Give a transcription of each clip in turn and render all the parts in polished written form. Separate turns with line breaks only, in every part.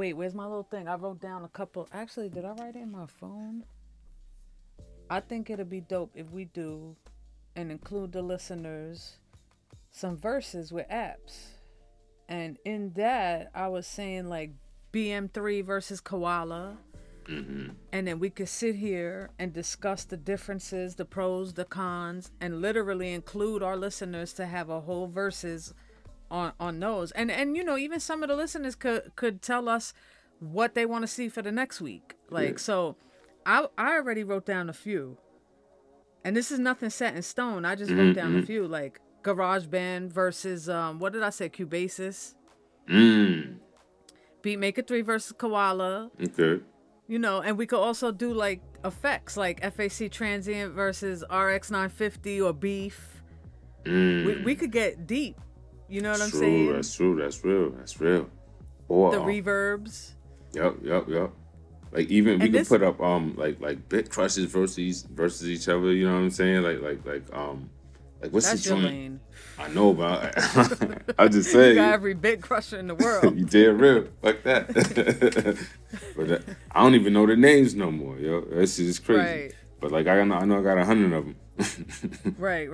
wait, where's my little thing? I wrote down a couple. Actually, did I write it in my phone? I think it'd be dope if we do and include the listeners some verses with apps. And in that, I was saying like BM3 versus Koala. And then we could sit here and discuss the differences, the pros, the cons, and literally include our listeners to have a whole verses on those. And you know, even some of the listeners could tell us what they want to see for the next week. Like, so I already wrote down a few. And this is nothing set in stone. I just wrote down a few, like Garageband versus what did I say? Cubasis. Beatmaker 3 versus Koala.
Okay.
You know, and we could also do like effects, like FAC Transient versus RX 950 or Beef. We could get deep. You know what I'm saying?
That's true. That's real. That's real. Or
the reverbs.
Yep. Like even we could put up like bit crushes versus each other. You know what I'm saying? Like what's
that's
the
your
joint?
lane.
I know about. I just say
you got every bit crusher in the world.
You dead real like that. But I don't even know the names no more, yo. That's just crazy. Right. But like I know I got 100 of them.
Right.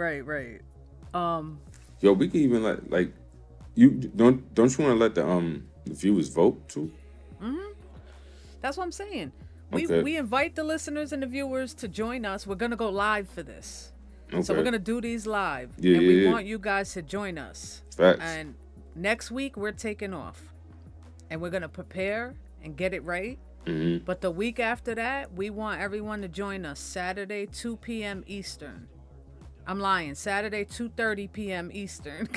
Yo, we can even like you don't you want to let the viewers vote too?
That's what I'm saying.
Okay.
We invite the listeners and the viewers to join us. We're gonna go live for this. Okay. So we're gonna do these live, and we want you guys to join us.
Facts.
And next week we're taking off, and we're gonna prepare and get it right. But the week after that, we want everyone to join us Saturday, 2 p.m. Eastern. I'm lying. Saturday, 2:30 p.m. Eastern.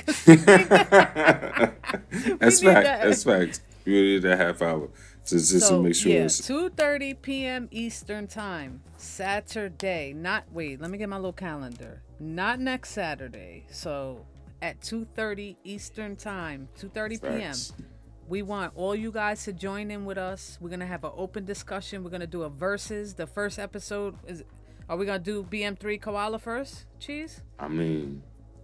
That's fact. That's facts. We need a half hour just to make sure.
Yeah, 2:30 p.m. Eastern time. Saturday. Wait, let me get my little calendar. Not next Saturday. So at 2:30 Eastern time, 2:30 p.m. We want all you guys to join in with us. We're gonna have an open discussion. We're gonna do a versus. The first episode is. Are we gonna do BM3 Koala first, Cheese?
I mean,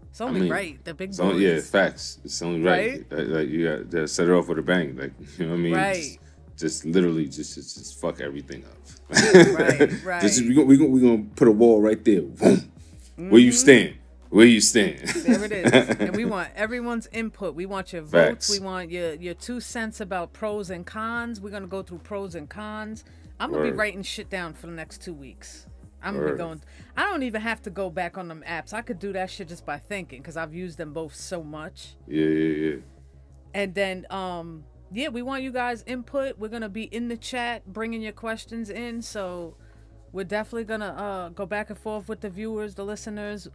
it's only right. The big boys.
Yeah, facts. It's only right. Like you got to set it off with a bang. Like, you know what I mean?
Right.
Just literally, just fuck everything up.
Right.
We gonna put a wall right there. Boom. Where you stand. There
it is. And we want everyone's input. We want your votes.
Facts.
We want your 2 cents about pros and cons. We're gonna go through pros and cons. I'm gonna be writing shit down for the next 2 weeks. I'm gonna be going. I don't even have to go back on them apps. I could do that shit just by thinking, because I've used them both so much.
Yeah.
And then, we want you guys' input. We're gonna be in the chat, bringing your questions in. So we're definitely gonna go back and forth with the viewers, the listeners,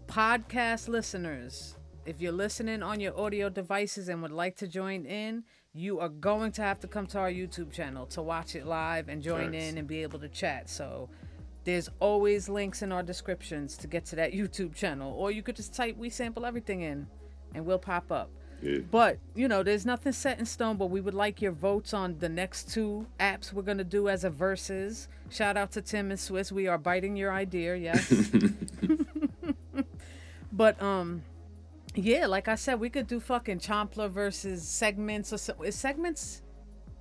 podcast listeners. If you're listening on your audio devices and would like to join in, you are going to have to come to our YouTube channel to watch it live and join in and be able to chat. So there's always links in our descriptions to get to that YouTube channel. Or you could just type We Sample Everything in and we'll pop up. Yeah. But, you know, there's nothing set in stone, but we would like your votes on the next 2 apps we're going to do as a versus. Shout out to Tim and Swiss. We are biting your idea, yes. But, yeah, like I said, we could do fucking Chompler versus Segments. Is Segments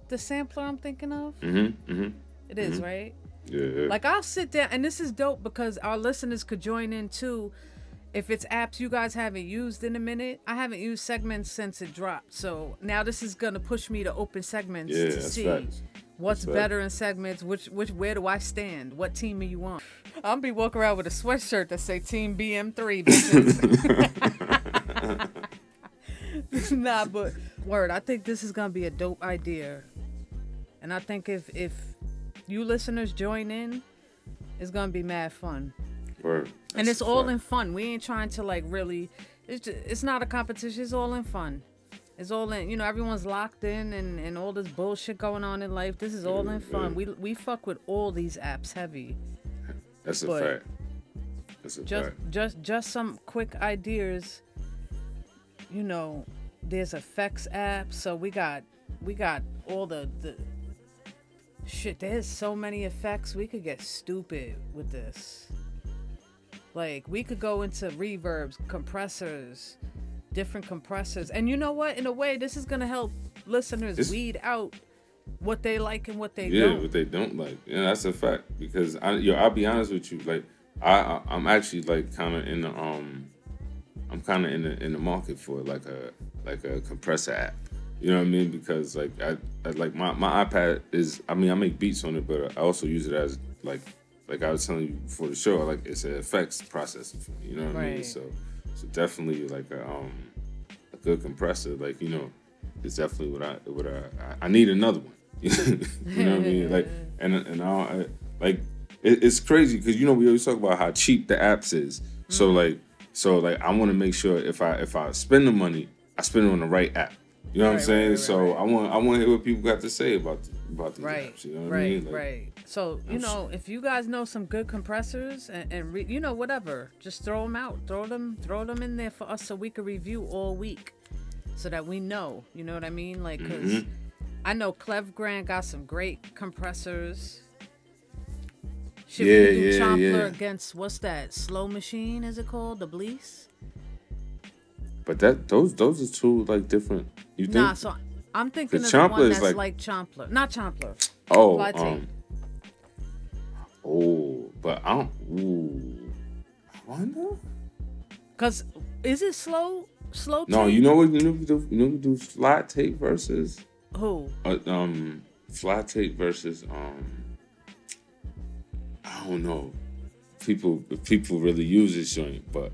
the sampler I'm thinking of? It is, right?
Yeah.
Like, I'll sit down, and this is dope because our listeners could join in too. If it's apps you guys haven't used in a minute, I haven't used Segments since it dropped. So now this is gonna push me to open Segments to see what's better in Segments. Where do I stand? What team are you on? I'm be walking around with a sweatshirt that say Team BM3, bitches. Nah, but word, I think this is gonna be a dope idea, and I think if you listeners join in, it's gonna be mad fun.
Word.
And it's all in fun. We ain't trying to like really. It's not a competition. It's all in fun. It's all in. You know, everyone's locked in and all this bullshit going on in life. This is all in fun. We fuck with all these apps heavy.
That's a fact. That's a fact.
Just some quick ideas. You know, there's effects apps, so we got all the shit. There's so many effects. We could get stupid with this. Like, we could go into reverbs, compressors, different compressors. And you know what? In a way, this is gonna help listeners weed out what they like and what they don't.
Yeah, what they don't like. Yeah, that's a fact. Because I'll be honest with you. Like, I'm actually like kind of in the I'm kind of in the market for like a compressor app. You know what I mean? Because like I like my iPad is, I mean, I make beats on it, but I also use it as like I was telling you before the show, like it's an effects processor for me. You know what I mean? So definitely like a good compressor. Like, you know, it's definitely what I need another one. You know what I mean? Like and I like it's crazy because, you know, we always talk about how cheap the apps is. So like I want to make sure if I spend the money, I spend it on the right app. You know what I'm saying? So I want to hear what people got to say about these apps. You know what I mean? Like,
So, you know, if you guys know some good compressors and you know, whatever, just throw them out. Throw them in there for us so we can review all week, so that we know. You know what I mean? Like, cause I know Clevgrand got some great compressors. Should we do Chompler against, what's that? Slow Machine, is it called? The Bliss?
But those are two like different. You think?
Nah, so I'm thinking of the one that's like Chompler. Not Chompler.
Oh, but I don't. I wonder.
Cause is it slow tape?
No, you know what we do flat tape versus
who?
Flat tape versus I don't know. People really use this joint, but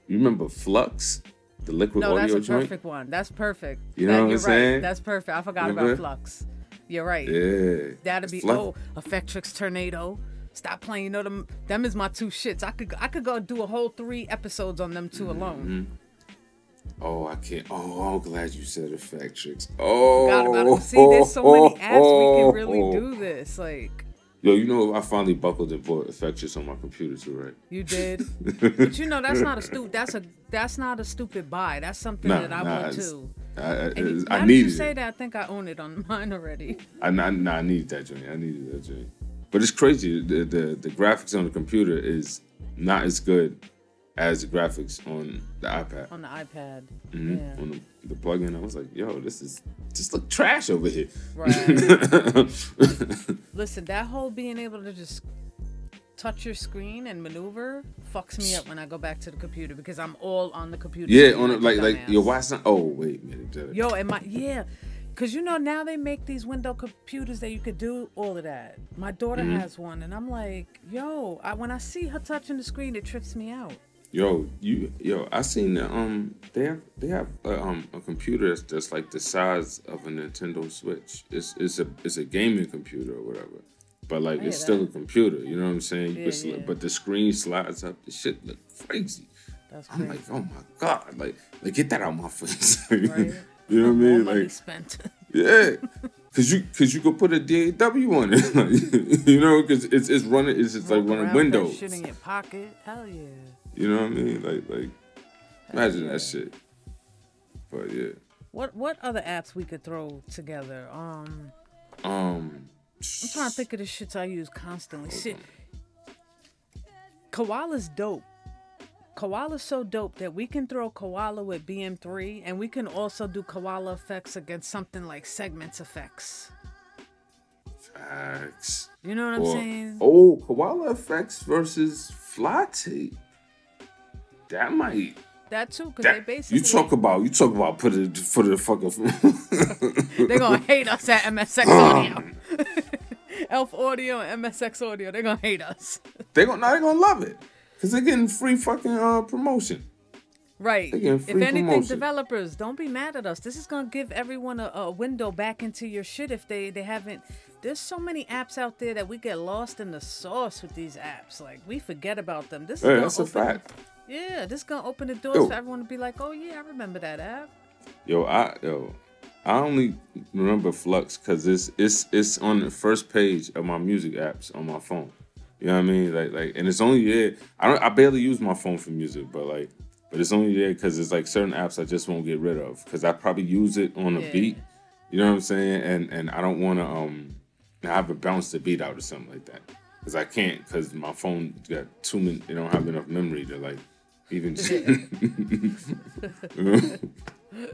you remember Flux? The liquid audio joint? No, that's a
perfect one. That's perfect.
You know what I'm saying?
Right. That's perfect. I forgot about Flux. You're right.
Yeah.
That'd be Effectrix Tornado. Stop playing. You know them is my two shits. I could go do a whole 3 episodes on them two alone.
Oh, I can't. Oh, I'm glad you said Effectrix. Oh,
forgot about it. See, there's so many apps we can really do this. Like,
yo, you know, I finally buckled and bought Effectrix on my computer too, right?
You did, but you know that's not a stupid buy. That's something that I want too.
I need
you say that, I think I own it on mine already.
I needed that joint. I needed that joint. But it's crazy. The graphics on the computer is not as good as the graphics on the iPad.
On the iPad.
Yeah. On the plugin, I was like, yo, this is just look trash over here.
Right. Listen, that whole being able to just touch your screen and maneuver fucks me up when I go back to the computer, because I'm all on the computer.
Yeah, on it, like your watch. Oh wait, man.
Yo, because you know now they make these window computers that you could do all of that. My daughter has one, and I'm like, yo, when I see her touching the screen, it trips me out.
Yo, I seen that they have a computer that's like the size of a Nintendo Switch. It's a gaming computer or whatever, but like it's still a computer. You know what I'm saying? But the screen slides up. The shit look crazy.
That's crazy.
I'm like, oh my god, like get that out of my face. Right?
You
know what I mean?
Money spent.
Yeah. Cause you could put a DAW on it, like, you know, because it's running. It's just like running Windows.
That shit in your pocket, hell yeah.
You know what I mean? Like imagine that shit. But yeah.
What other apps we could throw together? I'm trying to think of the shits I use constantly. Shit. Koala's dope. Koala's so dope that we can throw Koala with BM3, and we can also do Koala Effects against something like Segments Effects.
Facts.
You know what I'm saying?
Oh, Koala Effects versus Fly Tape. That might.
That too, because they basically.
You talk about put the fucking.
They're gonna hate us at MsX Audio. Elf Audio and MsX Audio. They're gonna hate us.
They're gonna love it, because they're getting free fucking promotion.
Right.
If
anything, developers, don't be mad at us. This is gonna give everyone a window back into your shit if they haven't. There's so many apps out there that we get lost in the sauce with these apps. Like, we forget about them. This is
that's a fact.
Yeah, this is gonna open the doors for everyone to be like, oh yeah, I remember that app.
I only remember Flux because it's on the first page of my music apps on my phone. You know what I mean? Like, and it's only there. I barely use my phone for music, but it's only there because it's like certain apps I just won't get rid of, because I probably use it on a beat. You know what I'm saying? And I don't want to have it bounce the beat out or something like that, because I can't, because my phone got too many. It don't have enough memory to like even. You know?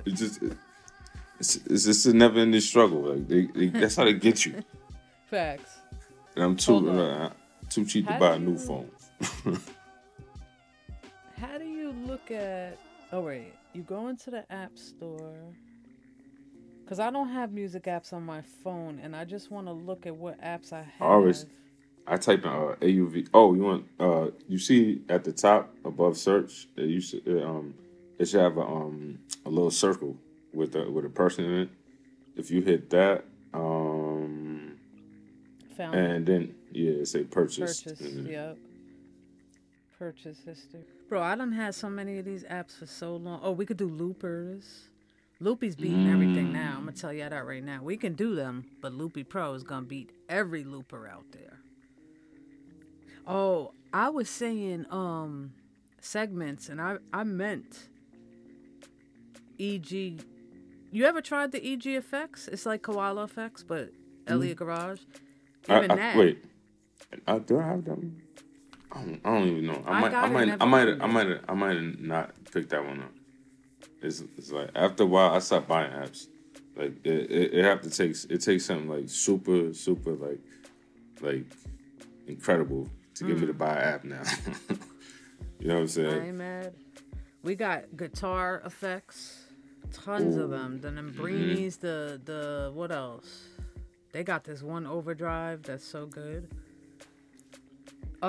It's It's just a never-ending struggle. Like that's how they get you.
Facts.
And I'm too cheap to buy a new phone.
How do you look at? Oh wait, you go into the app store. Cause I don't have music apps on my phone, and I just want to look at what apps I have.
I type in AUV. Oh, you want you see at the top above search, it should have a little circle with a person in it. If you hit that,
Found
and then it say purchase.
Yep. Purchase history. Bro, I done had so many of these apps for so long. Oh, we could do loopers. Loopy's beating everything now. I'm gonna tell you that right now. We can do them, but Loopy Pro is gonna beat every looper out there. Oh, I was saying segments, and I meant EG. You ever tried the EG effects? It's like Koala Effects, but Elliot Garage. Even that.
Wait, do I have them? I don't even know. I might have not picked that one up. It's like after a while I stopped buying apps. Like it takes something like super like incredible to get me to buy an app now. You know what I'm saying?
I ain't mad. We got guitar effects, tons of them. The Nembrinis, the what else? They got this one overdrive that's so good.
The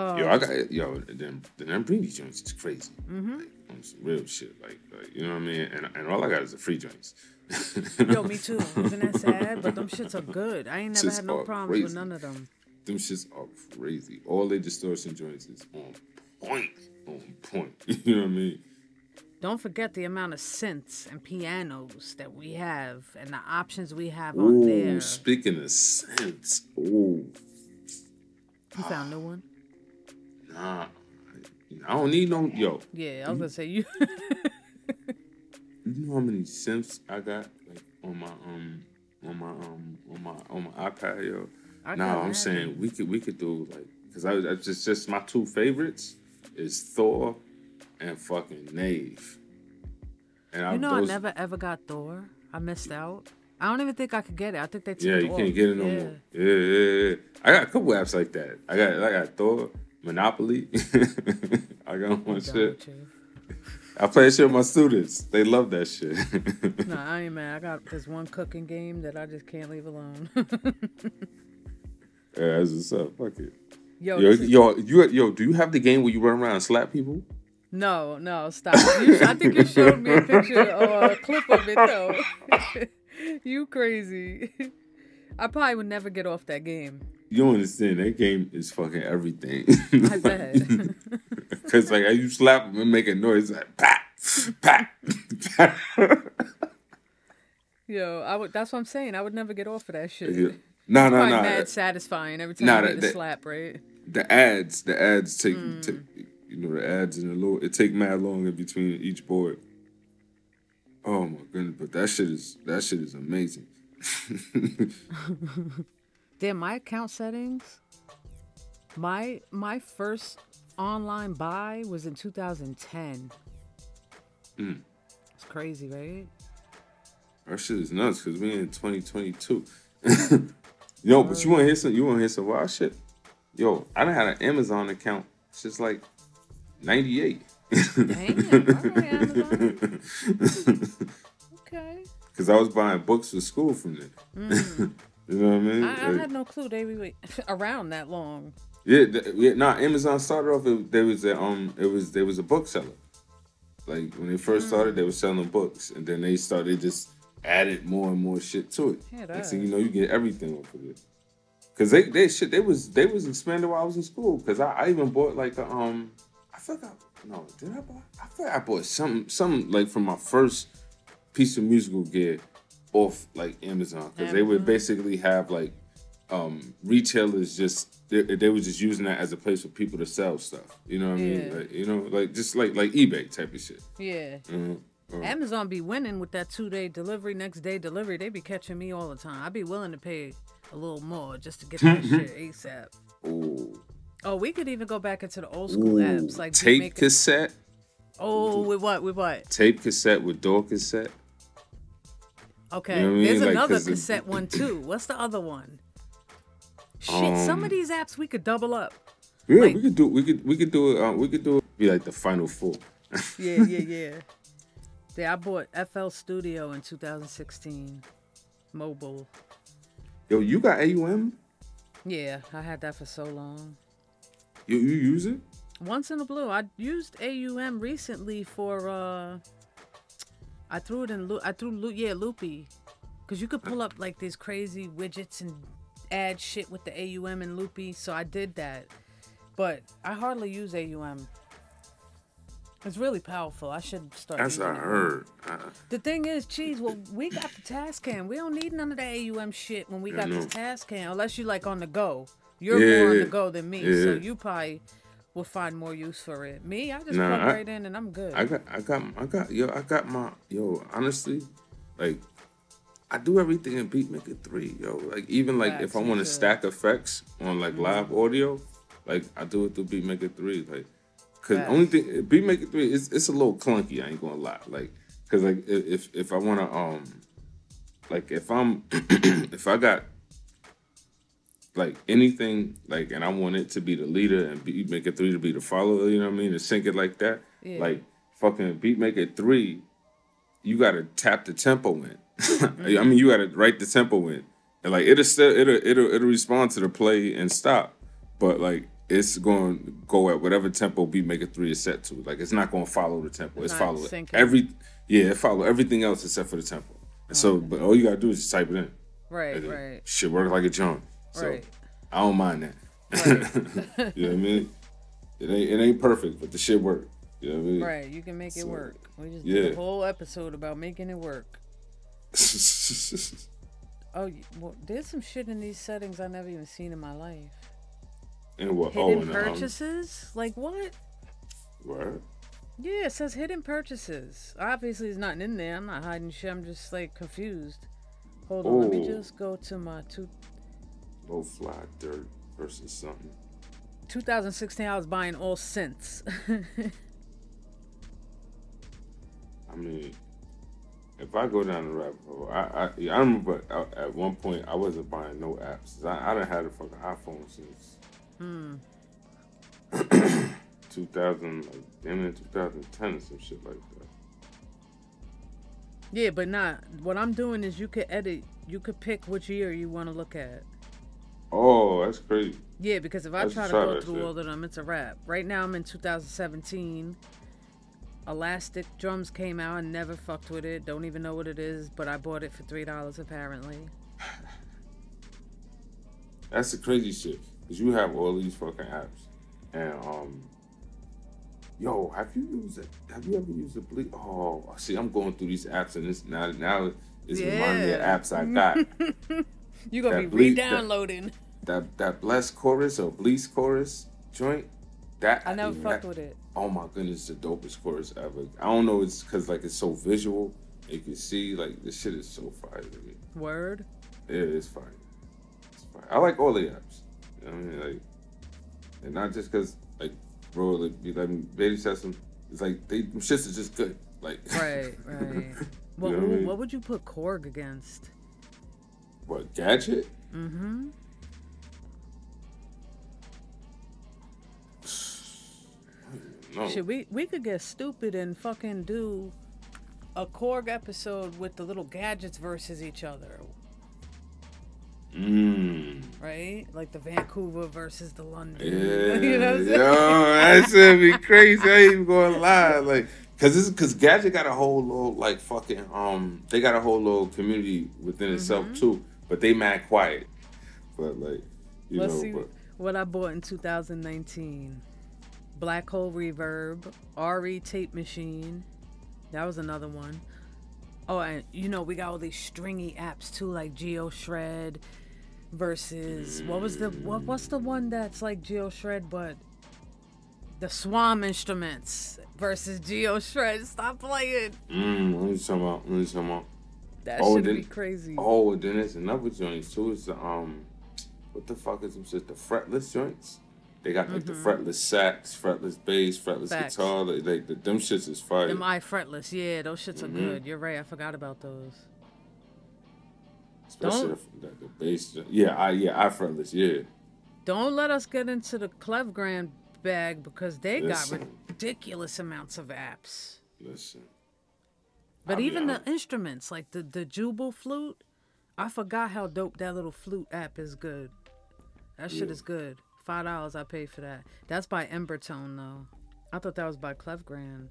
Nembrini joints is crazy. Like, on some real shit. Like you know what I mean? And all I got is the free joints.
Yo, me too. Isn't that sad? But them shits are good. I ain't never had no problems with none of them.
Them shits are crazy. All their distortion joints is on point. On point. You know what I mean?
Don't forget the amount of synths and pianos that we have and the options we have on there.
Speaking of synths, you
found a new one?
Nah, I don't need no
Yeah, I was gonna say you.
You know how many synths I got like on my iPad, yo? I'm saying we could do like, cause I just my two favorites is Thor and fucking Nave. And
I never ever got Thor. I missed out. I don't even think I could get it. I think they took it
you can't get it no more. Yeah. I got a couple apps like that. I got Thor, Monopoly. I got one shit. I play shit with my students. They love that shit.
Nah, I ain't mad. I got this one cooking game that I just can't leave alone.
Yeah, that's what's up. Fuck it.
Yo,
do you have the game where you run around and slap people?
No, stop. I think you showed me a picture or a clip of it, though. You crazy. I probably would never get off that game.
You don't understand. That game is fucking everything.
I bet.
Because, like, you slap them and make a noise like, pat, pat, pat.
Yo, that's what I'm saying. I would never get off of that shit.
Yeah. No.
Mad satisfying every time you get a slap, right?
The ads take the ads and it take mad long in between each board. Oh my goodness, but that shit is amazing.
Damn, my account settings. My first online buy was in 2010. It's crazy, right?
That shit is nuts because we in 2022. Yo, but you want to hear some wild shit? Yo, I done had an Amazon account since like 98.
Damn, all right, Amazon. Okay.
Because I was buying books for school from there. You know what I mean?
I had no clue they were around that long.
Amazon started off. There was a bookseller. Like when they first started, they were selling books, and then they just added more and more shit to it.
Yeah,
next thing you know, you get everything off of it. Cause they was expanding while I was in school. Cause I even bought like I forgot. No, did I buy? I forgot I bought some like from my first piece of musical gear off like Amazon. Cause they would basically have like retailers they were just using that as a place for people to sell stuff. You know what I mean? Like, like just like eBay type of shit.
Yeah. Amazon be winning with that 2-day delivery, next day delivery. They be catching me all the time. I'd be willing to pay a little more just to get that shit ASAP. Oh, we could even go back into the old school apps like
tape cassette.
Oh, with what?
Tape cassette with door cassette.
Okay,
You know what I mean?
there's
Like,
another cassette one too. What's the other one? Shit, some of these apps we could double up.
Yeah,
like,
we could do it. Be like the final four.
Yeah. I bought FL Studio in 2016, mobile.
Yo, you got AUM?
Yeah, I had that for so long.
You use it?
Once in a blue. I used AUM recently for I threw it in Loopy, because you could pull up like these crazy widgets and add shit with the AUM and Loopy. So I did that, but I hardly use AUM. It's really powerful. I should start.
That's
using
what I heard.
The thing is, Cheez, well, we got the Tascam. We don't need none of the AUM shit when we got this Tascam, unless you like on the go. You're more on the go than me, so you probably will find more use for it. Me, I just plug right in and I'm good.
Honestly, like, I do everything in Beatmaker 3, yo. Like, even like if I want to stack effects on like live audio, like I do it through Beatmaker 3, like. Cause only thing Beatmaker 3 it's a little clunky. I ain't gonna lie. Like, cause like if I wanna like if I got like anything like and I want it to be the leader and Beatmaker 3 to be the follower, you know what I mean, to sync it like that. Yeah. Like fucking Beatmaker 3, you gotta tap the tempo in. I mean, you gotta write the tempo in, and like it'll respond to the play and stop, but like. It's going to go at whatever tempo Beatmaker 3 is set to. Like, it's not going to follow the tempo. It's follow it follow everything else except for the tempo. And so, but all you got to do is just type it in.
Right.
Shit work like a charm. So, I don't mind that. Right. You know what I mean? It ain't perfect, but the shit work. You know what I mean?
Right, you can make it work. We just did a whole episode about making it work. Oh, well, there's some shit in these settings I never even seen in my life.
And what?
Hidden purchases? Like what?
What?
Yeah, it says hidden purchases. Obviously, there's nothing in there. I'm not hiding shit. I'm just like confused. Hold on, let me just go to my
Low fly dirt versus something.
2016. I was buying all synths.
I mean, if I go down the rabbit hole, I remember at one point I wasn't buying no apps. I done had a fucking iPhone since. 2000, like, damn it, 2010 or some shit like that.
Yeah, but what I'm doing is you could edit, you could pick which year you want to look at.
Oh, that's crazy.
Yeah, because if I try to go through all of them, it's a wrap. Right now I'm in 2017. Elastic Drums came out. I never fucked with it. Don't even know what it is, but I bought it for $3 apparently.
That's the crazy shit. Cause you have all these fucking apps, and yo, have you ever used a Bliss? Oh, see, I'm going through these apps, and this now it's reminding me of apps I got.
You gonna be re-downloading
that Bliss chorus or Bliss chorus joint. That
I never fucked with it.
Oh my goodness, the dopest chorus ever. I don't know, it's cause like it's so visual. You can see like this shit is so fire to me.
Word.
Yeah, it's fire. It's fire. I like all the apps. You know what I mean? Like, and not just because, like, bro, like baby said some, it's like, them shits are just good. Like,
right. Well,
you know what I mean?
What would you put Korg against?
What, Gadget?
Mm-hmm.
No.
Shit, we could get stupid and fucking do a Korg episode with the little gadgets versus each other. Right? Like the Vancouver versus the London.
Yeah.
You know what I'm saying?
Yo, that should be crazy. I ain't even gonna lie. Like, cause Gadget got a whole little like fucking they got a whole little community within itself too. But they mad quiet. But like,
Let's see what I bought in 2019. Black Hole Reverb, RE Tape Machine. That was another one. Oh, and you know, we got all these stringy apps too, like GeoShred versus what's the one that's like GeoShred but the Swam Instruments versus GeoShred. Stop playing.
Let me talking about.
That should be crazy.
Oh, then there's another joints too. It's the what the fuck is them shit? The fretless joints. They got like the fretless sax, fretless bass, fretless guitar. Like them shits is fire.
Them fretless, yeah, those shits are good. You're right, I forgot about those.
Especially like the bass. Yeah, I fretless. Yeah.
Don't let us get into the Clevegrand bag because they
Listen.
got ridiculous amounts of apps.
Listen.
But even the instruments, like the Jubal flute, I forgot how dope that little flute app is good. That shit is good. $5 I paid for that. That's by Mpcone though. I thought that was by Clevegrand.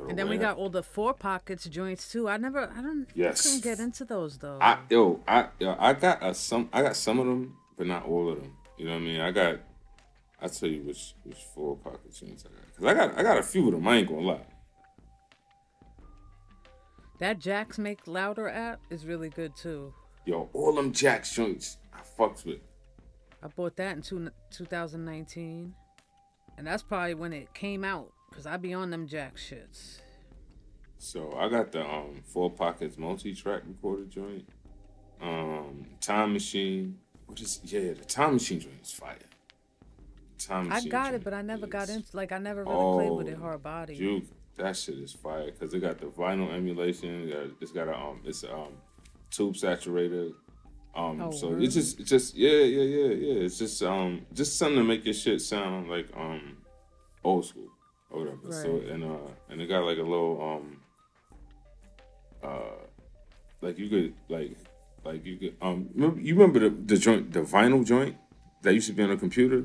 And then we got all the 4 pockets joints too. I couldn't get into those though.
I got some of them, but not all of them. You know what I mean? I'll tell you which 4 pocket joints I got. Cause I got a few of them. I ain't gonna lie.
That Jax Make Louder app is really good too.
Yo, all them Jax joints I fucks with.
I bought that in 2019, and that's probably when it came out. Cause I be on them Jax shits.
So I got the 4 pockets multi-track recorder joint. Time Machine. The Time Machine joint is fire.
I got it, but I never got into. Like I never really played with it hard body.
Dude, that shit is fire because it got the vinyl emulation. It's got a tube saturator. So it's just yeah. It's just something to make your shit sound like old school or whatever. Right. So and it got like a little like you could you remember the joint, the vinyl joint that used to be on a computer.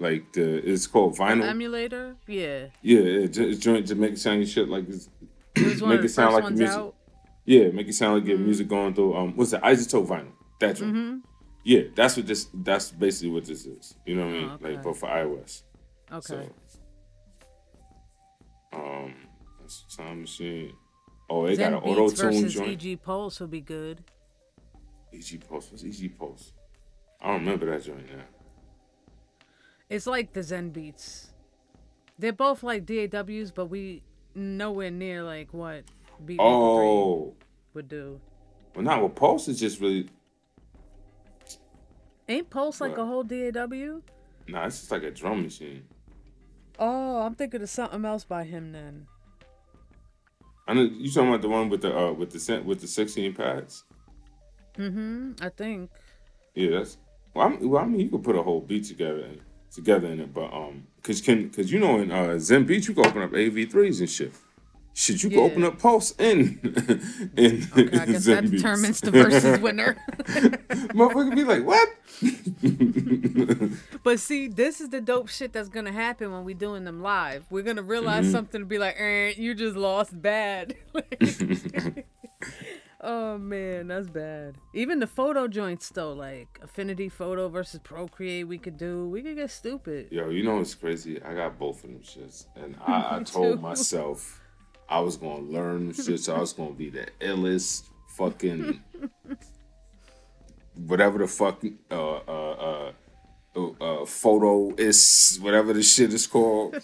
Like it's called vinyl.
The emulator, yeah.
Yeah, it's joint to make it sound your shit like it's
make it sound like the music.
Out. Yeah, make it sound like your music going through. What's the isotope vinyl? That joint. Yeah, that's basically what this is. You know what I mean? Okay. Like, but for iOS.
Okay.
So, that's Time Machine. Oh, they
Zen
got an auto tune joint.
EG Pulse would be good.
EG Pulse. What's EG Pulse? I don't remember that joint now.
It's like the Zen Beats. They're both like DAWs, but we nowhere near like what Beatmaker would do.
Well, not with Pulse. It's just really.
Ain't Pulse like a whole DAW?
Nah, it's just like a drum machine.
Oh, I'm thinking of something else by him then.
I know you talking about the one with the 16 pads.
I think.
Yeah, that's. Well, I mean, you could put a whole beat together in it, but cause you know in Zen Beats you can open up AV3s and shit. Shit, you can open up Pulse in
okay, I guess
Zen
that
Beats.
determines the versus winner.
Motherfucker be like, what?
But see, this is the dope shit that's gonna happen when we doing them live. We're gonna realize something to be like, you just lost bad. Oh man, that's bad. Even the photo joints though, like Affinity Photo versus Procreate, we could get stupid.
Yo, you know what's crazy? I got both of them shits, and I told myself I was gonna learn them shits. So I was gonna be the illest fucking whatever the fuck photo is, whatever the shit is called.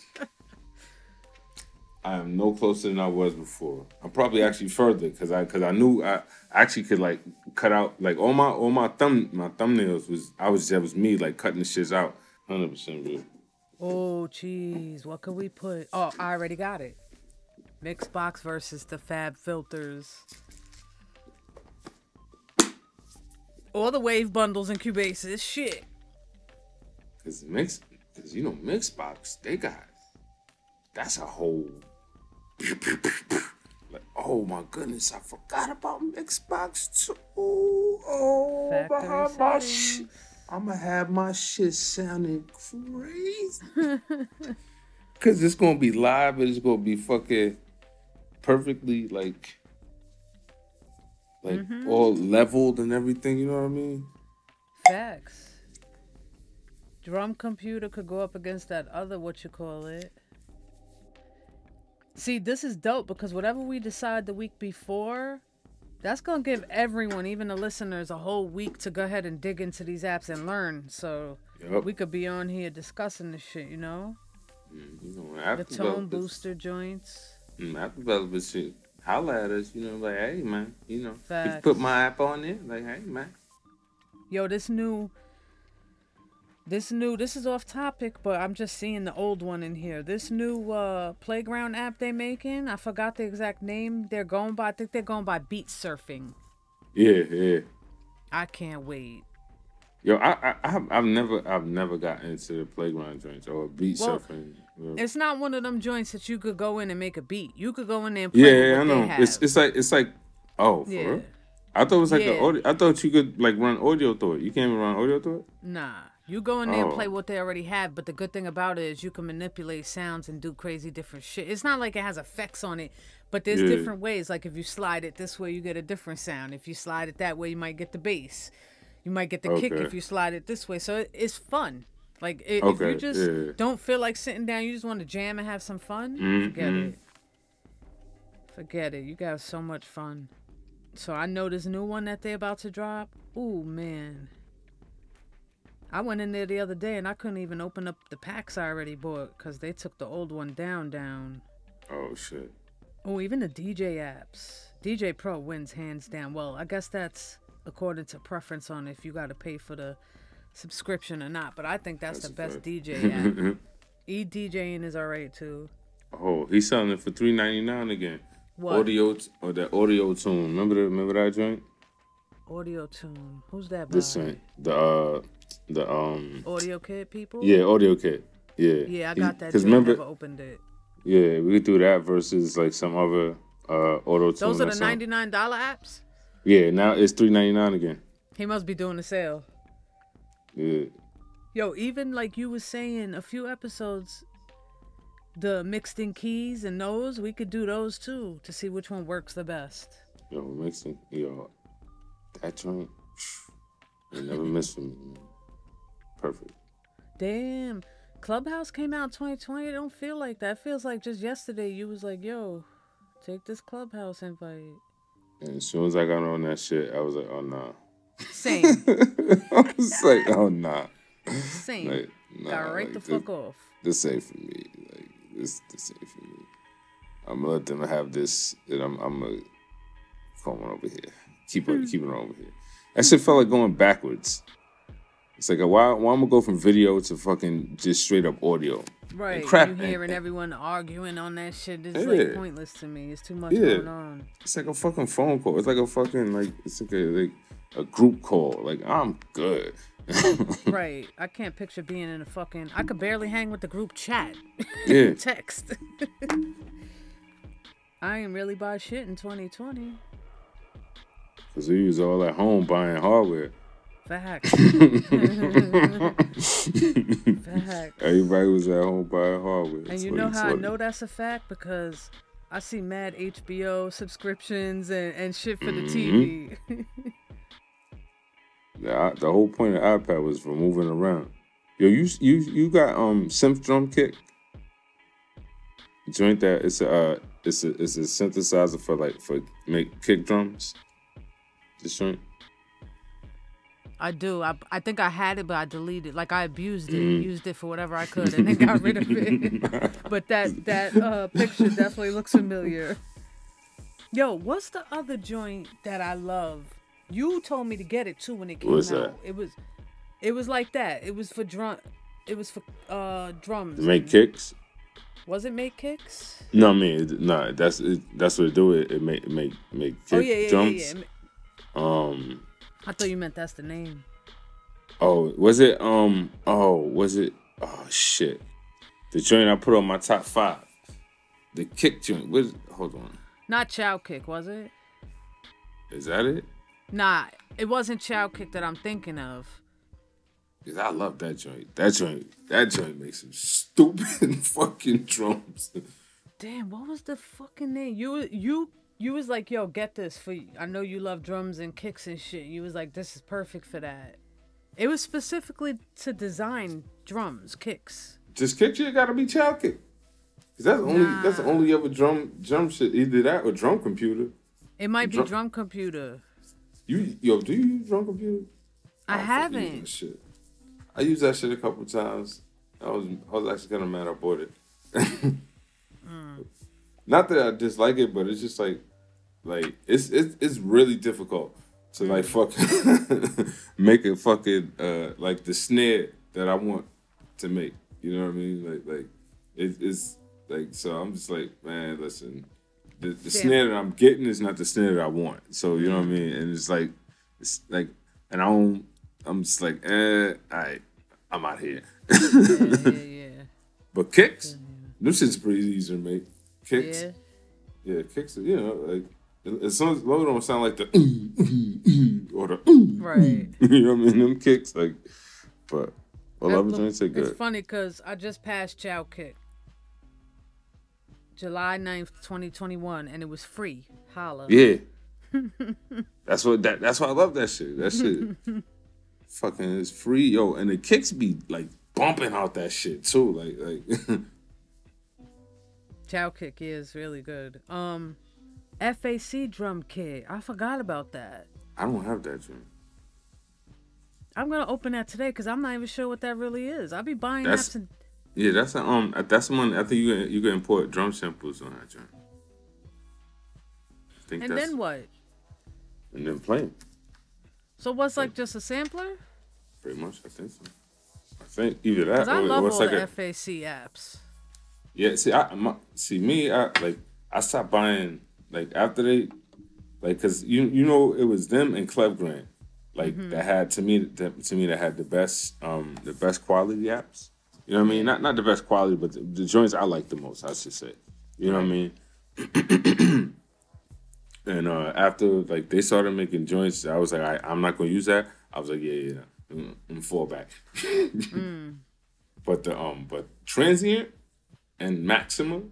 I am no closer than I was before. I'm probably actually further because I knew I actually could like cut out like all my thumbnails was me like cutting the shits out 100% real.
Oh jeez, what could we put? Oh, I already got it. Mixbox versus the Fab Filters. All the wave bundles and Cubasis, shit.
Cause you know Mixbox, they got that's a whole. Like, oh my goodness, I forgot about Mixbox too. Oh, I'm gonna have my shit sounding crazy. Cause it's gonna be live, but it's gonna be fucking perfectly like all leveled and everything. You know what I mean?
Facts. Drum computer could go up against that other See, this is dope because whatever we decide the week before, that's going to give everyone, even the listeners, a whole week to go ahead and dig into these apps and learn. So we could be on here discussing this shit, you know?
You know,
the tone booster joints.
App developers shit. Holla at us, you know, like, hey, man, you know.
Facts.
You put my app on there, like, hey, man.
Yo, this is off topic, but I'm just seeing the old one in here. This new playground app they making, I forgot the exact name they're going by. I think they're going by Beat Surfing.
Yeah.
I can't wait.
Yo, I've never got into the playground joints or beat surfing.
It's not one of them joints that you could go in and make a beat. You could go in there and play with what they have.
It's like oh, for real? I thought it was like an audio. I thought you could like run audio through it. You can't even run audio through it?
Nah. You go in there and play what they already have, but the good thing about it is you can manipulate sounds and do crazy different shit. It's not like it has effects on it, but there's different ways. Like if you slide it this way, you get a different sound. If you slide it that way, you might get the bass. You might get the kick if you slide it this way. So it's fun. Like if you just don't feel like sitting down, you just want to jam and have some fun, forget it. Forget it. You got so much fun. So I know this new one that they're about to drop. Ooh, man. I went in there the other day and I couldn't even open up the packs I already bought because they took the old one down.
Oh, shit.
Oh, even the DJ apps. DJ Pro wins hands down. Well, I guess that's according to preference on if you got to pay for the subscription or not. But I think that's the best DJ app. DJing is alright too.
Oh, he's selling it for $3.99 again.
What?
Audio or that Audio Tune. Remember that joint?
Audio Tune. Who's that by?
This joint. The
Audio Kit people?
Yeah, Audio Kit. Yeah.
Yeah, I got that joint. Remember, never opened it.
Yeah, we could do that versus like some other Auto Tune.
Those are the $99 apps?
Yeah, now it's $3.99 again.
He must be doing a sale.
Yeah.
Yo, even like you was saying a few episodes, the mixed in keys and those, we could do those too to see which one works the best.
Yo, that joint, it never missed for me, man. Perfect.
Damn. Clubhouse came out in 2020. It don't feel like that. It feels like just yesterday you was like, yo, take this Clubhouse invite.
And as soon as I got on that shit, I was like, oh, nah.
Same.
I was like, oh, nah.
Same.
Like, nah,
got right the fuck off.
This ain't for me. Like, this ain't for me. I'm gonna let them have this, and I'm gonna come on over here. Keep it over here. That shit felt like going backwards. It's like, why I'm gonna go from video to fucking just straight up audio?
Right. You hearing everyone arguing on that shit is like pointless to me. It's too much going on. It's
like a fucking phone call. It's like a fucking it's like a group call. Like, I'm good.
Right. I can't picture being in a fucking... I could barely hang with the group chat.
Yeah.
Text. I ain't really buy shit in 2020.
Because we was all at home buying hardware.
Facts. Facts.
Everybody was at home buying hardware.
And you know how I know that's a fact? Because I see mad HBO subscriptions and shit for the TV.
The whole point of iPad was for moving around. Yo, you got synth drum kick? Joint that it's a synthesizer for make kick drums. This joint.
I do. I think I had it, but I deleted it. Like I abused it, used it for whatever I could, and then got rid of it. But that picture definitely looks familiar. Yo, what's the other joint that I love? You told me to get it too when it came out.
That?
It was like that. It was for drum. It was for drums.
Make kicks.
Was it make kicks?
No, I mean no. That's what it do. It make kick drums.
Yeah. I thought you meant that's the name.
Oh, was it? Was it? Oh shit! The joint I put on my top 5. The kick joint. Hold on.
Not Chow Kick, was it?
Is that it?
Nah, it wasn't Chow Kick that I'm thinking of.
Cause I love that joint. That joint makes some stupid fucking drums.
Damn, what was the fucking name? You was like, yo, get this for you. I know you love drums and kicks and shit. You was like, this is perfect for that. It was specifically to design drums, kicks.
Just kicks, you gotta be Chow Kick. Cause that's the only other drum shit. Either that or drum computer.
It might be drum computer.
Do you use drum computer?
I haven't.
That shit. I used that shit a couple times. I was actually kind of mad I bought it. Not that I dislike it, but it's just like it's really difficult to like fucking make it fucking like the snare that I want to make. You know what I mean? Like it's like, so I'm just like, man, listen, the snare that I'm getting is not the snare that I want. So you know what I mean? And it's like, and I'm just like, all right, I'm out here.
Yeah.
But kicks, them shit's pretty easy to make. Kicks, yeah, kicks. You know, like as long as it don't sound like the or the
right.
You know what I mean? Them kicks, like, but all other joints are good.
It's funny because I just passed Chow Kick, July 9th, 2021, and it was free. Holla.
Yeah. That's why I love that shit. That shit fucking is free, yo, and the kicks be like bumping out that shit too, like.
Chow Kick is really good. FAC drum kit. I forgot about that.
I don't have that drum.
I'm gonna open that today because I'm not even sure what that really is. I'll be buying that.
Yeah, that's one. I think you can import drum samples on that drum.
And then what?
And then play.
So what's like just a sampler?
Pretty much, I think so. I think either that
or I love all
like
the FAC apps.
Yeah, I stopped buying like after they like because you know it was them and Clevgrant like that had to me that had the best quality apps. You know what I mean? Not the best quality, but the joints I like the most. I should say. You know what I mean? And after like they started making joints, I was like, I'm not gonna use that. I was like, yeah, I'm fall back. But Transient and Maxima,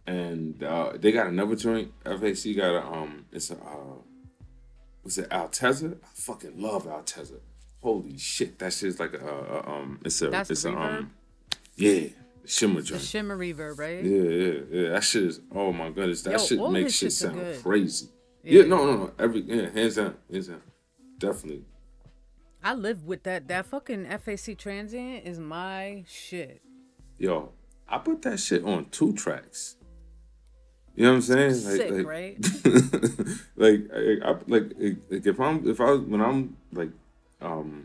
and they got another joint. FAC got what's it, Alteza? I fucking love Alteza. Holy shit, that shit's like yeah, shimmer joint.
The shimmer reverb, right?
Yeah. That shit is, oh my goodness, that shit makes shit sound crazy.
Yeah,
no, hands down, definitely.
I live with that. That fucking FAC Transient is my shit.
Yo, I put that shit on 2 tracks. You know what I'm saying?
Sick, right?
When I'm like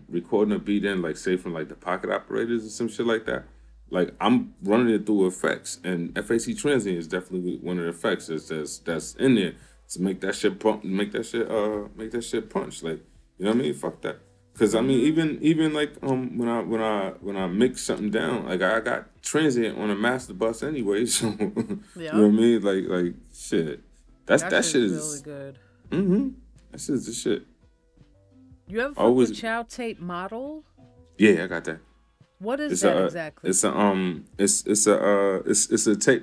recording a beat in, like say from like the Pocket Operators or some shit like that, like I'm running it through effects, and FAC Transient is definitely one of the effects that's in there to make that shit pump, make that shit punch. Like, you know what I mean? Fuck that. Cause I mean, even like when I mix something down, like I got Transient on a master bus anyway, so you know what I mean? Like shit, that shit is
really good.
That shit's the shit.
You ever fuck with Chow Tape Model?
Yeah, I got that.
What is that exactly?
It's a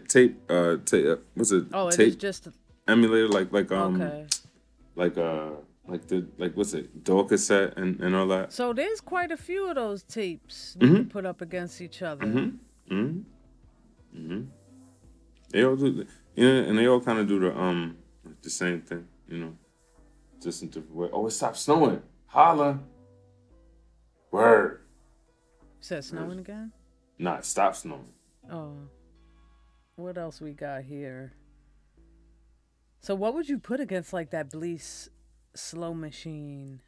tape. What's it?
Oh, it
tape
is just
emulator, what's it? DAW cassette and all that.
So there's quite a few of those tapes we can put up against each other.
They all do, and they all kind of do the same thing, you know, just in different way. Oh, it stopped snowing. Holla. Word.
You said snowing again?
Nah, it stopped snowing.
Oh. What else we got here? So what would you put against like that Bliss Slow Machine?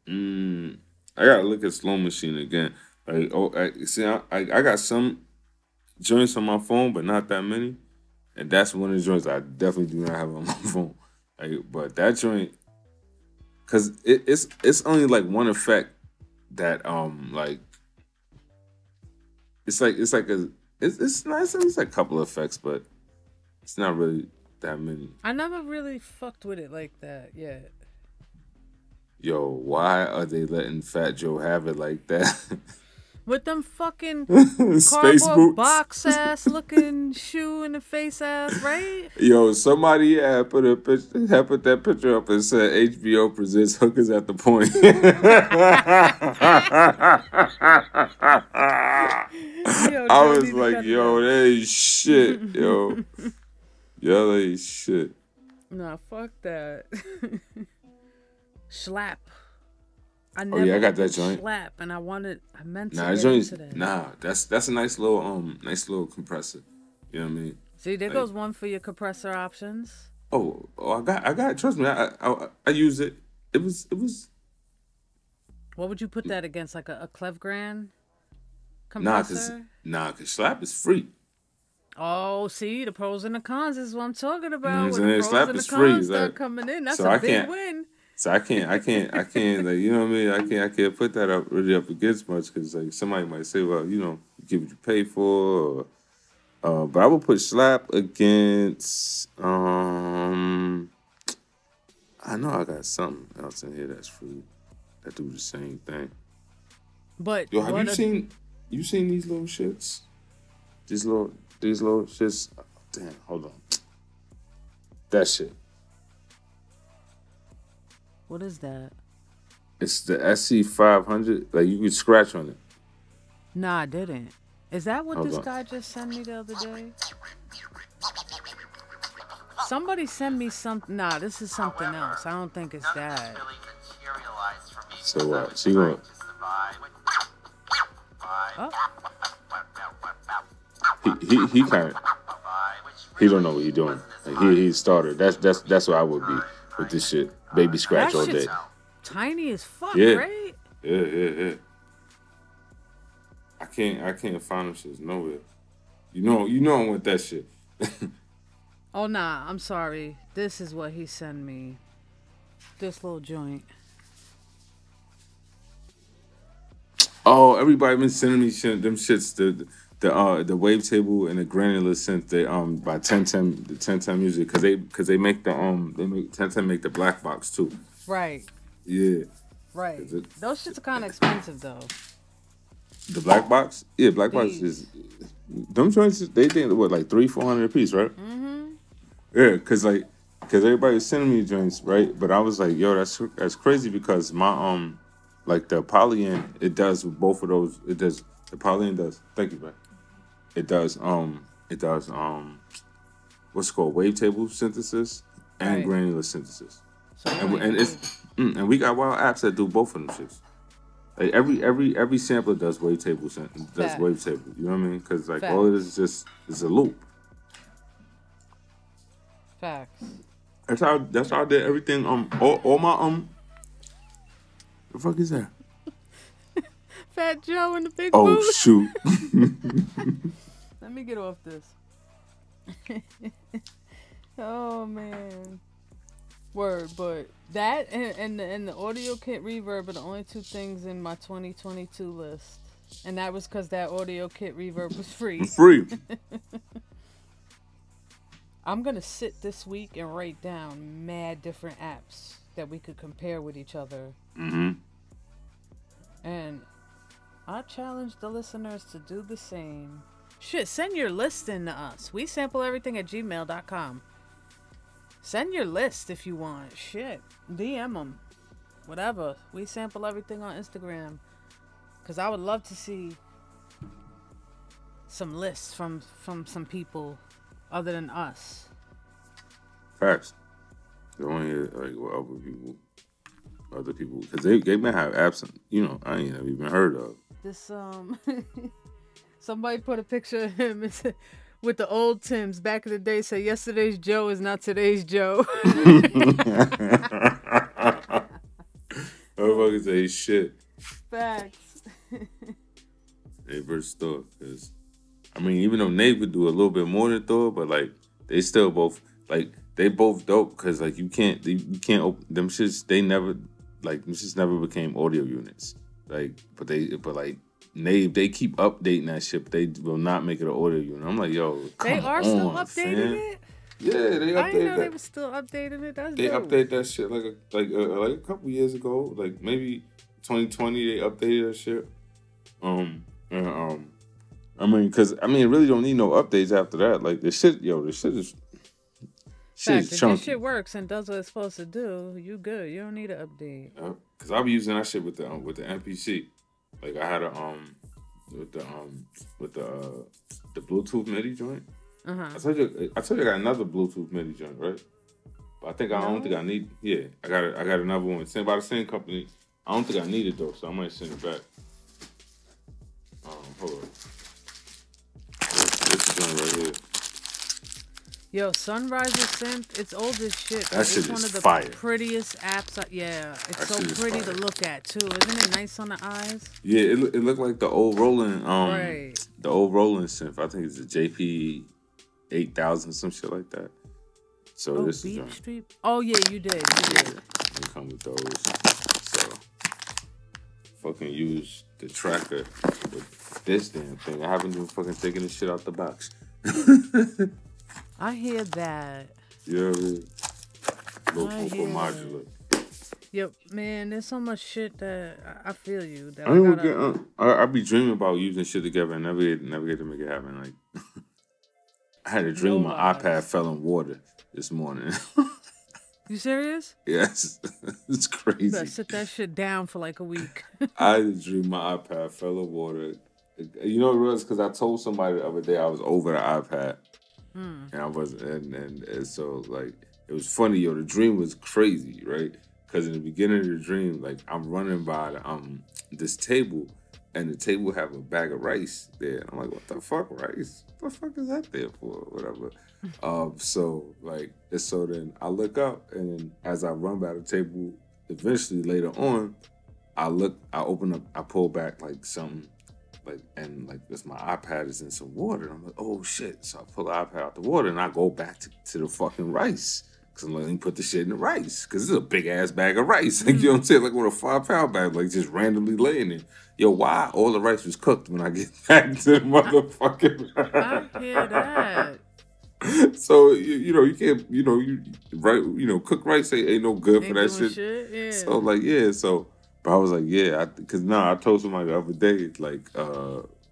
I gotta look at Slow Machine again. Like, I got some joints on my phone, but not that many. And that's one of the joints I definitely do not have on my phone. Like, but that joint, cause it's only like one effect that like it's like nice. It's like a couple of effects, but it's not really that many.
I never really fucked with it like that yet.
Yo, why are they letting Fat Joe have it like that?
With them fucking
space
cardboard
boots,
box ass looking shoe in the face ass, right?
Yo, somebody had put that picture up and said HBO presents Hookers at the Point.
Yo,
I was like, yo, that ain't shit, yo. Yo, that ain't shit.
Nah, fuck that. Schlap. I
got that joint.
Schlap, and I meant to
get into that. Nah, that's a nice little compressor. You know what I mean?
See, there goes one for your compressor options.
Oh, I got. Trust me, I use it. It was.
What would you put that against? Like a Clevgrand compressor?
Nah, cause Schlap is free.
Oh, see, the pros and the cons is what I'm talking about.
You know what I'm
When the
saying?
pros
Slap
and the
is free.
cons start
Like,
coming in, that's
so
a big win.
So I can't, like, you know what I mean? I can't put that up really up against much because like somebody might say, well, you know, you get what you pay for. Or, but I would put Slap against. I know I got something else in here that's free that do the same thing.
But
yo, have you seen these little shits? These little shits. Oh, damn, hold on. That shit.
What is that?
It's the SC500. Like, you could scratch on it.
Nah, I didn't. Is that what
Hold
this
on.
guy just sent me the other day? Somebody sent me something. Nah, this is something else. I don't think it's that.
So what? She going.
Oh.
He kind of. He don't know what he's doing. Like, he started. That's what I would be with this shit. Baby scratch
That
all day.
shit's tiny as fuck,
Yeah.
right?
Yeah. I can't find them shits nowhere. You know I want that shit.
Oh, nah, I'm sorry. This is what he sent me. This little joint.
Oh, everybody been sending me them shits, the Wavetable and the granular synth they by 1010 the 1010 music because they make the 1010 make the black box too.
Right.
Yeah.
Right. Those shits are kind of expensive though.
The black box? Yeah, black box
These.
is them joints. They think what like $300-400 a piece, right?
Mm-hmm.
Yeah, because everybody was sending me joints, right? But I was like, yo, that's crazy because my like the Polyen, it does both of those. It does the Polyen does. Thank you, man. It does what's it called, wavetable synthesis and granular synthesis.
So
and we got wild apps that do both of them shits. Like every sampler does wavetable wavetable. You know what I mean? Because like all of this is a loop.
Facts.
That's how I did everything. All my the fuck is that?
Fat Joe in the big
Oh
boot.
shoot!
Let me get off this. Oh man. Word, but that and the audio kit reverb are the only two things in my 2022 list, and that was because that audio kit reverb was free.
Free.
I'm gonna sit this week and write down mad different apps that we could compare with each other.
Mm-hmm.
And I challenge the listeners to do the same. Shit, send your list in to us. WeSampleEverything@gmail.com. Send your list if you want. Shit, DM them. Whatever. We sample everything on Instagram. Because I would love to see some lists from some people other than us.
Facts. I want to hear like what other people, because they may have apps, you know, I ain't never even heard of.
This somebody put a picture of him and said, with the old Tims back in the day, say yesterday's Joe is not today's Joe.
Motherfuckers say shit.
Facts.
They versus Thor, because I mean, even though Nate would do a little bit more than Thor, but like they still both like they both dope, because like you can't open them shits. They never like them shits never became audio units. Like, but like Nate, they keep updating that shit, but they will not make it an audio unit. I'm like, yo,
they are still updating it.
Yeah, they updated
I didn't know
that.
they were still updating it. That's
they
dope.
update that shit like a couple years ago, like maybe 2020. They updated that shit. I mean, it really don't need no updates after that. Like the shit is.
Fact, if your shit works and does what it's supposed to do, you good. You don't need an update.
Cause I'll be using that shit with the MPC. Like I had with the Bluetooth MIDI joint. I told you I got another Bluetooth MIDI joint, right? But I don't think I need. Yeah, I got another one. Sent by the same company. I don't think I need it though, so I might send it back. Hold on. This joint right here.
Yo, Sunriser Synth, it's old as shit.
That shit
it's one
is
of the
fire.
Prettiest apps. Yeah, it's
That
so
shit is
pretty
fire.
to look at too. Isn't it nice on the eyes?
Yeah, it looked like the old Roland,
Right.
the old Roland synth. I think it's the JP 8,000, some shit like that. So this is
Beat Street. Oh yeah, you did.
They come with those. So fucking use the tracker with this damn thing. I haven't even fucking taken this shit out the box.
I hear that.
Yeah, low vocal modular.
Yep, man. There's so much shit that I feel you. That
I be dreaming about using shit together and never get to make it happen. Like I had a dream my iPad fell in water this morning.
You serious?
Yes, it's crazy.
You better sit that shit down for like a week.
I had a dream my iPad fell in water. You know what it was? Because I told somebody the other day I was over the iPad. And I was, and so like it was funny, yo. The dream was crazy, right? Because in the beginning of the dream, like I'm running by this table, and the table have a bag of rice there. And I'm like, what the fuck, rice? What the fuck is that there for? Whatever. So then I look up, and as I run by the table, eventually later on, I open up, I pull back like something. And this my iPad is in some water. I'm like, oh shit. So I pull the iPad out the water and I go back to the fucking rice. Cause I'm like, let me put the shit in the rice. Cause this is a big ass bag of rice. Like, you know what I'm saying? Like with a 5-pound bag, like just randomly laying there. Yo, why all the rice was cooked when I get back to the motherfucking
I hear that.
So you can't cook rice ain't no good for that shit.
Yeah.
So like but I was like, yeah, I told somebody the other day, like,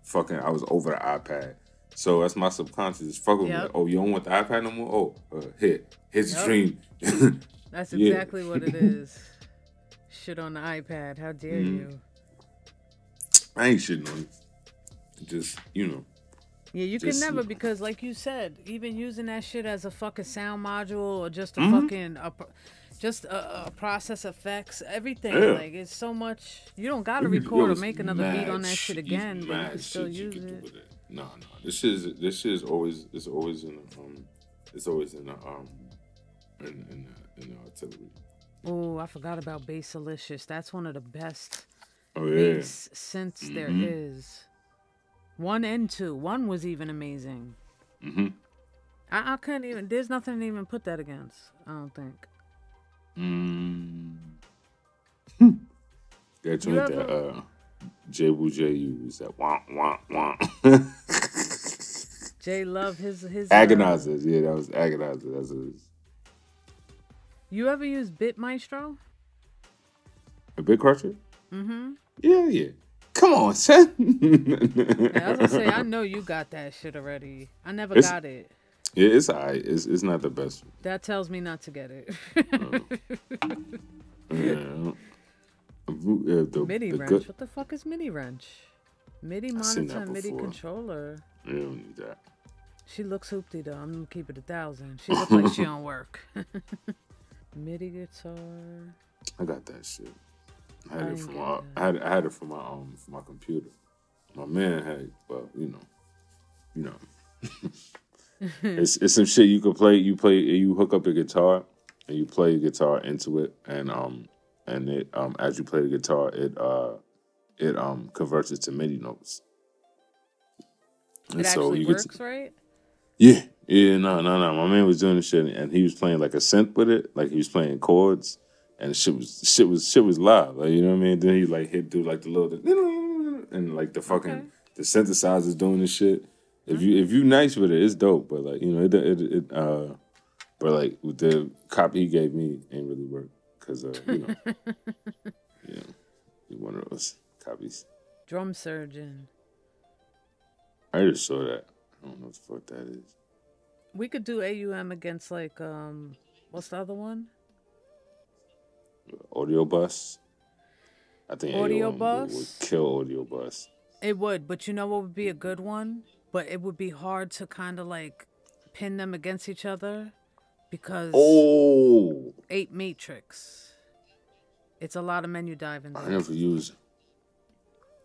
fucking, I was over the iPad. So that's my subconscious fucking with me. Like, oh, you don't want the iPad no more? Oh, here's the dream.
That's exactly what it is. Shit on the iPad. How dare you?
I ain't shitting on it. Just, Yeah,
you can never, because like you said, even using that shit as a fucking sound module or just a fucking... Just a process effects, everything. Yeah. Like it's so much. You don't gotta record or make another beat on that shit again, but you can still use it.
No. This shit is always in the artillery.
Oh, I forgot about Bassalicious. That's one of the best bass synths there is. 1 and 2. 1 was even amazing. I couldn't even. There's nothing to even put that against. I don't think.
That's when that J used that wah.
Jay love his
Agonizers. Yeah, that was Agonizer. That's his.
You ever use Bit Maestro?
A Bit Crusher? Yeah. Come on, son.
I was gonna say, I know you got that shit already. I never got it.
Yeah, it's alright. It's not the best one.
That tells me not to get it. MIDI wrench. What the fuck is MIDI wrench? MIDI monitor and MIDI controller.
You don't need that.
She looks hoopty though. I'm gonna keep it 1,000. She looks like she don't work. MIDI guitar.
I got that shit. I had it for my computer. My man had, well, you know. It's some shit you could play. You hook up the guitar and you play the guitar into it, and it as you play the guitar, it converts it to MIDI notes.
It actually works, right?
Yeah. No. My man was doing the shit, and he was playing like a synth with it, like he was playing chords, and the shit was live. Like, you know what I mean? Then he like do like the little and like the fucking the synthesizers doing the shit. If you nice with it, it's dope. But like, you know, but like with the copy he gave me ain't really work because one of those copies.
Drum Surgeon.
I just saw that. I don't know what the fuck that is.
We could do AUM against like what's the other one?
Audio Bus. I think
Audio
AUM
Bus
would kill Audio Bus.
It would, but you know what would be a good one? But it would be hard to kind of like pin them against each other because 8 matrix. It's a lot of menu diving there.
I never use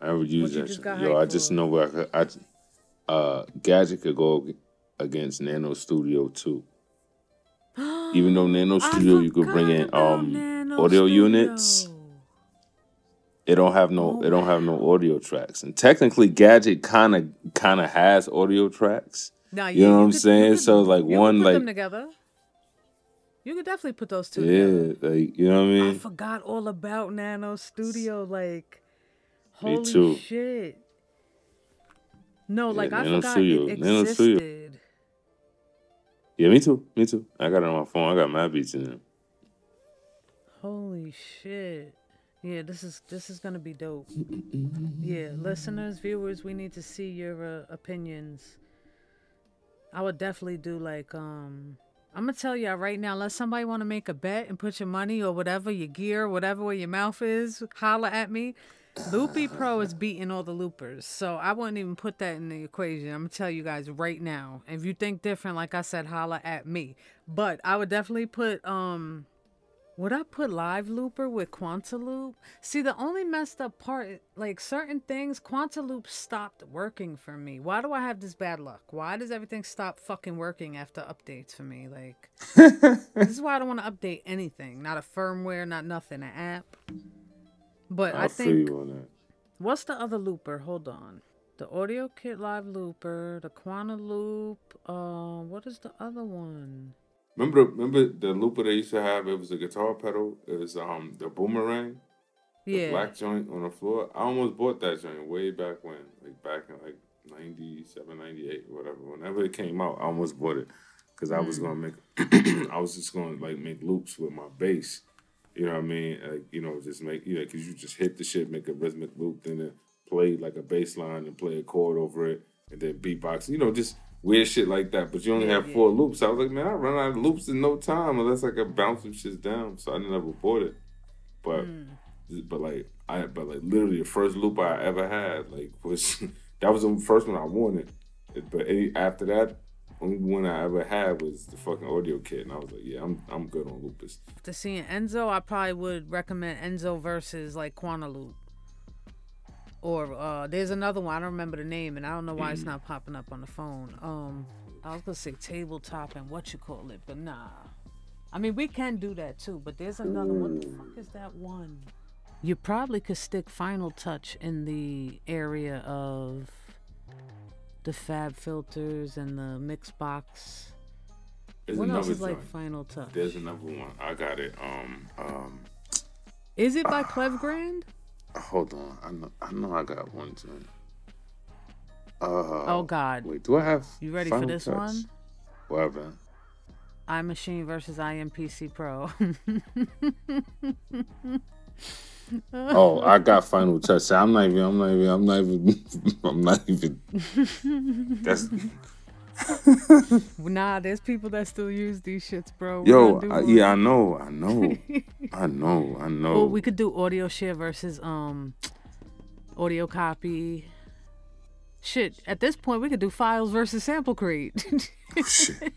that. Yo, I just know where Gadget could go against Nano Studio 2. Even though Nano Studio you could bring in audio units, it don't have no audio tracks. And technically Gadget kind of has audio tracks,
Nah,
you know what I'm saying? So like one
put
like
them together. You could definitely put those two
together. Like you know what I mean?
I forgot all about Nano Studio. Like,
Me
holy
too.
shit. No, like I
Nano
forgot
Studio.
it
Nano Studio.
existed.
Yeah, me too. Me too. I got it on my phone. I got my beats in there.
Holy shit. Yeah, this is gonna be dope. Yeah, listeners, viewers, we need to see your opinions. I would definitely do like I'm gonna tell y'all right now, unless somebody want to make a bet and put your money or whatever, your gear, whatever where your mouth is, holla at me. Loopy Pro is beating all the loopers, so I wouldn't even put that in the equation. I'm gonna tell you guys right now. If you think different, like I said, holla at me. But I would definitely put would I put Live Looper with Quantaloop? See, the only messed up part, like certain things, Quantaloop stopped working for me. Why do I have this bad luck? Why does everything stop fucking working after updates for me? Like, this is why I don't want to update anything. Not a firmware, not nothing, an app. But I think,
feel you on that. What's
the other looper? Hold on. The Audio Kit Live Looper, the Quantaloop. What is the other one?
Remember the looper they used to have? It was a guitar pedal. It was the boomerang, the black joint on the floor. I almost bought that joint way back when, like back in like 97, 98, whatever. Whenever it came out, I almost bought it because I was gonna make. I was just gonna like make loops with my bass. You know what I mean? Like, you know, just make because you just hit the shit, make a rhythmic loop, then it play like a bass line and play a chord over it, and then beatbox. You know, just weird shit like that, but you only have 4 loops. I was like, man, I run out of loops in no time unless I could bounce some shit down. So I never bought it. But literally the first loop I ever had was that was the first one I wanted. But after that, only one I ever had was the fucking Audio Kit, and I was like, yeah, I'm good on loopers.
To see Enzo, I probably would recommend Enzo versus like Quantaloop. Or there's another one, I don't remember the name, and I don't know why it's not popping up on the phone. I was gonna say tabletop and what you call it, but nah. I mean, we can do that too, but there's another one. What the fuck is that one? You probably could stick Final Touch in the area of the Fab filters and the mix box. What else is like Final Touch?
There's another one. I got it.
Is it by Clevegrand?
Hold on, I know I got one too.
Oh God!
Wait, do I have?
You ready for this
touch?
one?
What happened?
iMachine versus IMPC Pro.
Oh, I got Final Touch. I'm not even. That's.
Nah, there's people that still use these shits, bro.
Yo, yeah, I know.
Well, we could do audio share versus audio copy. Shit, at this point, we could do files versus sample crate.
Shit.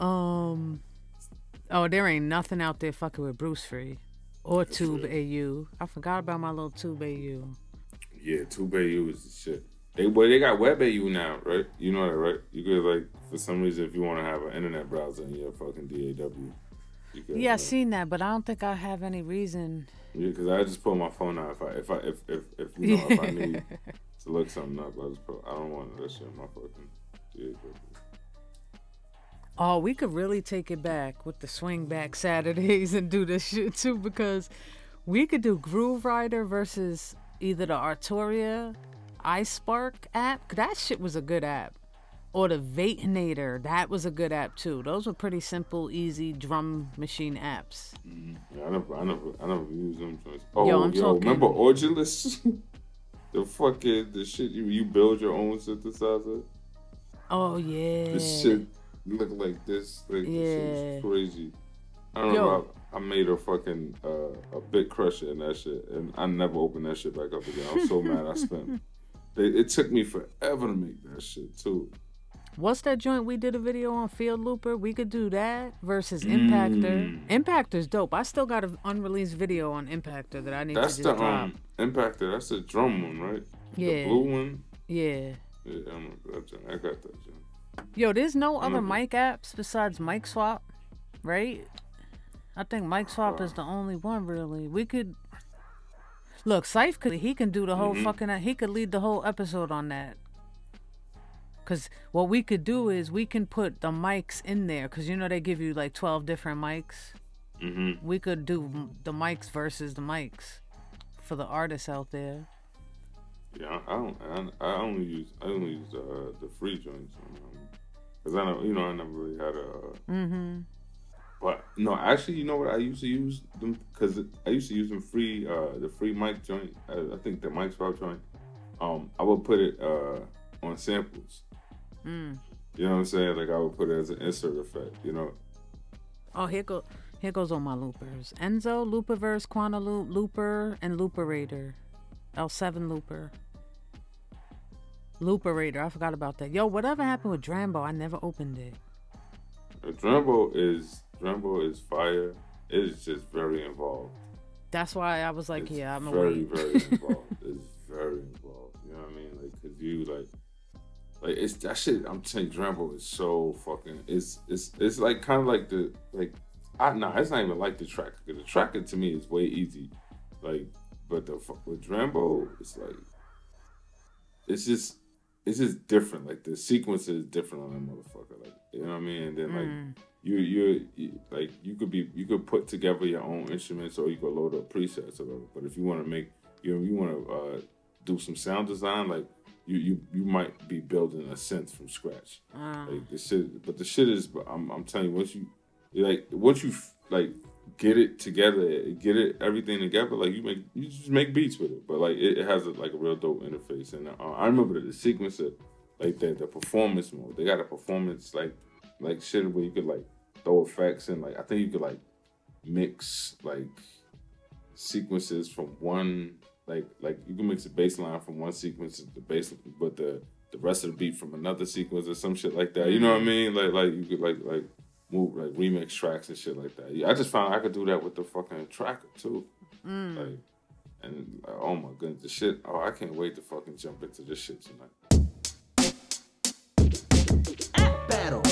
Oh, there ain't nothing out there fucking with Bruce Free or Tube AU. I forgot about my little Tube AU.
Yeah, Tube AU is the shit. They got Web AU now, right? You know that, right? You could, like, for some reason, if you want to have an internet browser in your fucking DAW, you could.
Yeah, I seen that, but I don't think I have any reason.
Yeah, because I just pull my phone out if I need to look something up. I don't want that shit in my fucking DAW.
Oh, we could really take it back with the swing back Saturdays and do this shit too, because we could do Groove Rider versus either the Arturia iSpark app. That shit was a good app. Or the Vatenator. That was a good app too. Those were pretty simple, easy drum machine apps.
Yeah, I never used them. Yo, remember Orgulus? the shit you build your own synthesizer.
Oh yeah.
This shit look like this. Like, this shit is crazy. I don't know. I made a fucking a bit crusher in that shit, and I never opened that shit back up again. I'm so mad I spent. It took me forever to make that shit too.
What's that joint we did a video on, Field Looper? We could do that versus Impactor. Impactor's dope. I still got an unreleased video on Impactor that I need to just drop.
Impactor. That's the drum one, right?
Yeah.
The blue one.
Yeah.
Yeah, I got that joint.
Yo, there's no other mic apps besides Mic Swap, right? I think Mic Swap is the only one, really. We could... Look, Cypha, he can do the whole fucking... He could lead the whole episode on that. Because what we could do is we can put the mics in there. Because you know they give you like 12 different mics. We could do the mics versus the mics for the artists out there.
Yeah, I only use the free joints. Because I know, you know, I never really had a... But no, actually, you know what? I used to use them because I used to use them free, the free mic joint. I think the mic swap joint. I would put it on samples. You know what I'm saying? Like I would put it as an insert effect. You know.
Oh, here goes all my loopers: Enzo, Looperverse, Quantaloop, Looper, and Looperator. L7 Looper. Looperator. I forgot about that. Yo, whatever happened with Drambo? I never opened it.
Drambo is fire. It is just very involved.
That's why I was like,
it's
yeah, I'm
very involved. It's very involved. You know what I mean? Like, cause you like it's that shit. I'm telling you, Drambo is so fucking. It's like kind of like it's not even like the tracker. The tracker to me is way easy. Like, but with Drambo, it's like it's just different. Like the sequence is different on that motherfucker. Like, you know what I mean? And then like you like you could put together your own instruments or you could load up presets or whatever. But if you want to make you want to do some sound design, like you might be building a synth from scratch. Like the shit, but the shit is, I'm telling you, once you get it together, everything together, like you just make beats with it. But like it has a real dope interface. And I remember the sequence of like the performance mode. They got a performance like shit where you could like throw effects and like I think you could like mix like sequences from one like you can mix a bass line from one sequence to the bass, but the rest of the beat from another sequence or some shit like that. You know what I mean? Like you could like move like remix tracks and shit like that. I just found I could do that with the fucking tracker too. Like, and oh my goodness, the shit. Oh, I can't wait to fucking jump into this shit tonight.
Battle.